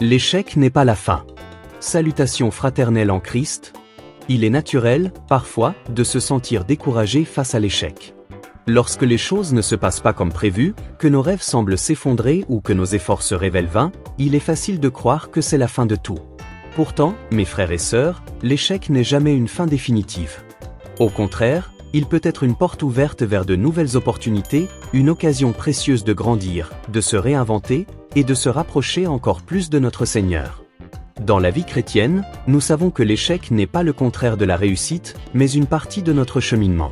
L'échec n'est pas la fin. Salutations fraternelles en Christ. Il est naturel, parfois, de se sentir découragé face à l'échec. Lorsque les choses ne se passent pas comme prévu, que nos rêves semblent s'effondrer ou que nos efforts se révèlent vains, il est facile de croire que c'est la fin de tout. Pourtant, mes frères et sœurs, l'échec n'est jamais une fin définitive. Au contraire, il peut être une porte ouverte vers de nouvelles opportunités, une occasion précieuse de grandir, de se réinventer et de se rapprocher encore plus de notre Seigneur. Dans la vie chrétienne, nous savons que l'échec n'est pas le contraire de la réussite, mais une partie de notre cheminement.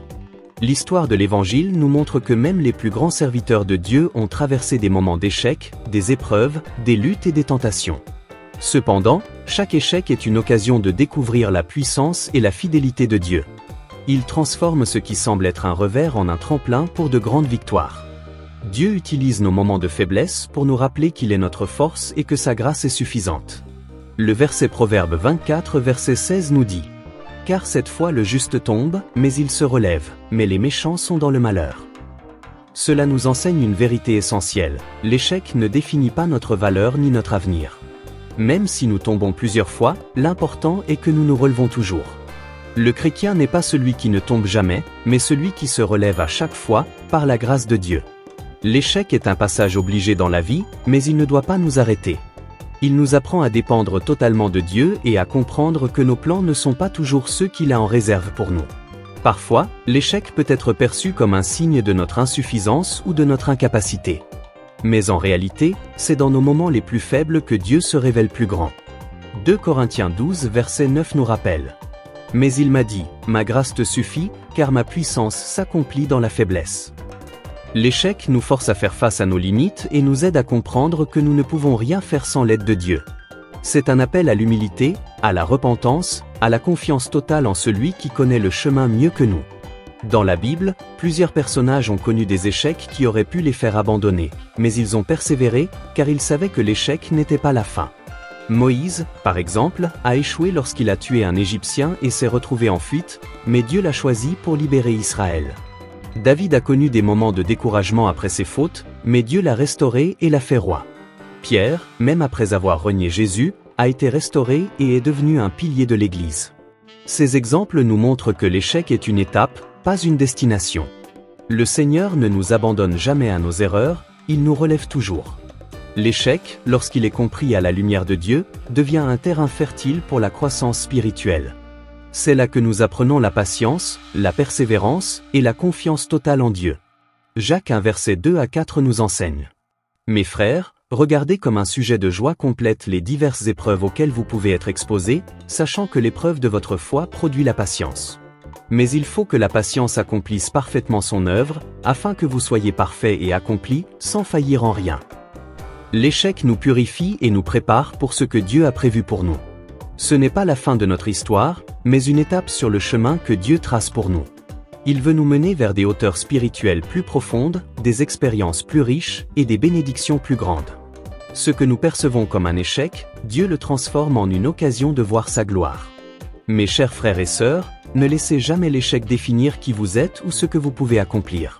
L'histoire de l'Évangile nous montre que même les plus grands serviteurs de Dieu ont traversé des moments d'échec, des épreuves, des luttes et des tentations. Cependant, chaque échec est une occasion de découvrir la puissance et la fidélité de Dieu. Il transforme ce qui semble être un revers en un tremplin pour de grandes victoires. Dieu utilise nos moments de faiblesse pour nous rappeler qu'il est notre force et que sa grâce est suffisante. Le verset Proverbe 24, verset 16 nous dit « Car cette fois le juste tombe, mais il se relève, mais les méchants sont dans le malheur. » Cela nous enseigne une vérité essentielle, l'échec ne définit pas notre valeur ni notre avenir. Même si nous tombons plusieurs fois, l'important est que nous nous relevons toujours. Le chrétien n'est pas celui qui ne tombe jamais, mais celui qui se relève à chaque fois, par la grâce de Dieu. L'échec est un passage obligé dans la vie, mais il ne doit pas nous arrêter. Il nous apprend à dépendre totalement de Dieu et à comprendre que nos plans ne sont pas toujours ceux qu'il a en réserve pour nous. Parfois, l'échec peut être perçu comme un signe de notre insuffisance ou de notre incapacité. Mais en réalité, c'est dans nos moments les plus faibles que Dieu se révèle plus grand. 2 Corinthiens 12, verset 9 nous rappelle « Mais il m'a dit, ma grâce te suffit, car ma puissance s'accomplit dans la faiblesse. » L'échec nous force à faire face à nos limites et nous aide à comprendre que nous ne pouvons rien faire sans l'aide de Dieu. C'est un appel à l'humilité, à la repentance, à la confiance totale en celui qui connaît le chemin mieux que nous. Dans la Bible, plusieurs personnages ont connu des échecs qui auraient pu les faire abandonner, mais ils ont persévéré, car ils savaient que l'échec n'était pas la fin. Moïse, par exemple, a échoué lorsqu'il a tué un Égyptien et s'est retrouvé en fuite, mais Dieu l'a choisi pour libérer Israël. David a connu des moments de découragement après ses fautes, mais Dieu l'a restauré et l'a fait roi. Pierre, même après avoir renié Jésus, a été restauré et est devenu un pilier de l'Église. Ces exemples nous montrent que l'échec est une étape, pas une destination. Le Seigneur ne nous abandonne jamais à nos erreurs, il nous relève toujours. L'échec, lorsqu'il est compris à la lumière de Dieu, devient un terrain fertile pour la croissance spirituelle. C'est là que nous apprenons la patience, la persévérance et la confiance totale en Dieu. Jacques 1 verset 2 à 4 nous enseigne. Mes frères, regardez comme un sujet de joie complète les diverses épreuves auxquelles vous pouvez être exposés, sachant que l'épreuve de votre foi produit la patience. Mais il faut que la patience accomplisse parfaitement son œuvre, afin que vous soyez parfaits et accomplis, sans faillir en rien. L'échec nous purifie et nous prépare pour ce que Dieu a prévu pour nous. Ce n'est pas la fin de notre histoire, mais une étape sur le chemin que Dieu trace pour nous. Il veut nous mener vers des hauteurs spirituelles plus profondes, des expériences plus riches et des bénédictions plus grandes. Ce que nous percevons comme un échec, Dieu le transforme en une occasion de voir sa gloire. Mes chers frères et sœurs, ne laissez jamais l'échec définir qui vous êtes ou ce que vous pouvez accomplir.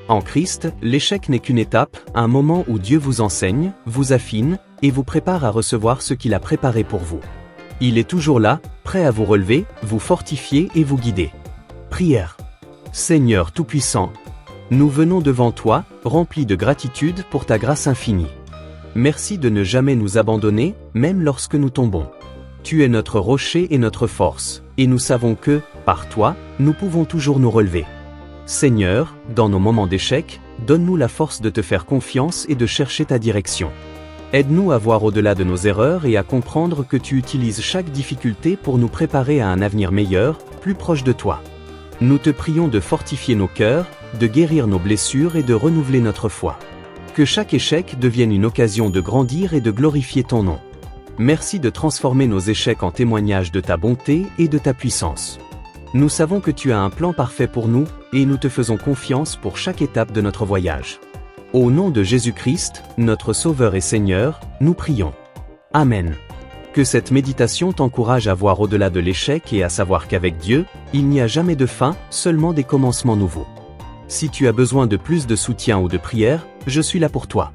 En Christ, l'échec n'est qu'une étape, un moment où Dieu vous enseigne, vous affine, et vous prépare à recevoir ce qu'il a préparé pour vous. Il est toujours là, prêt à vous relever, vous fortifier et vous guider. Prière. Seigneur Tout-Puissant, nous venons devant toi, remplis de gratitude pour ta grâce infinie. Merci de ne jamais nous abandonner, même lorsque nous tombons. Tu es notre rocher et notre force, et nous savons que, par toi, nous pouvons toujours nous relever. Seigneur, dans nos moments d'échec, donne-nous la force de te faire confiance et de chercher ta direction. Aide-nous à voir au-delà de nos erreurs et à comprendre que tu utilises chaque difficulté pour nous préparer à un avenir meilleur, plus proche de toi. Nous te prions de fortifier nos cœurs, de guérir nos blessures et de renouveler notre foi. Que chaque échec devienne une occasion de grandir et de glorifier ton nom. Merci de transformer nos échecs en témoignages de ta bonté et de ta puissance. Nous savons que tu as un plan parfait pour nous, et nous te faisons confiance pour chaque étape de notre voyage. Au nom de Jésus-Christ, notre Sauveur et Seigneur, nous prions. Amen. Que cette méditation t'encourage à voir au-delà de l'échec et à savoir qu'avec Dieu, il n'y a jamais de fin, seulement des commencements nouveaux. Si tu as besoin de plus de soutien ou de prière, je suis là pour toi.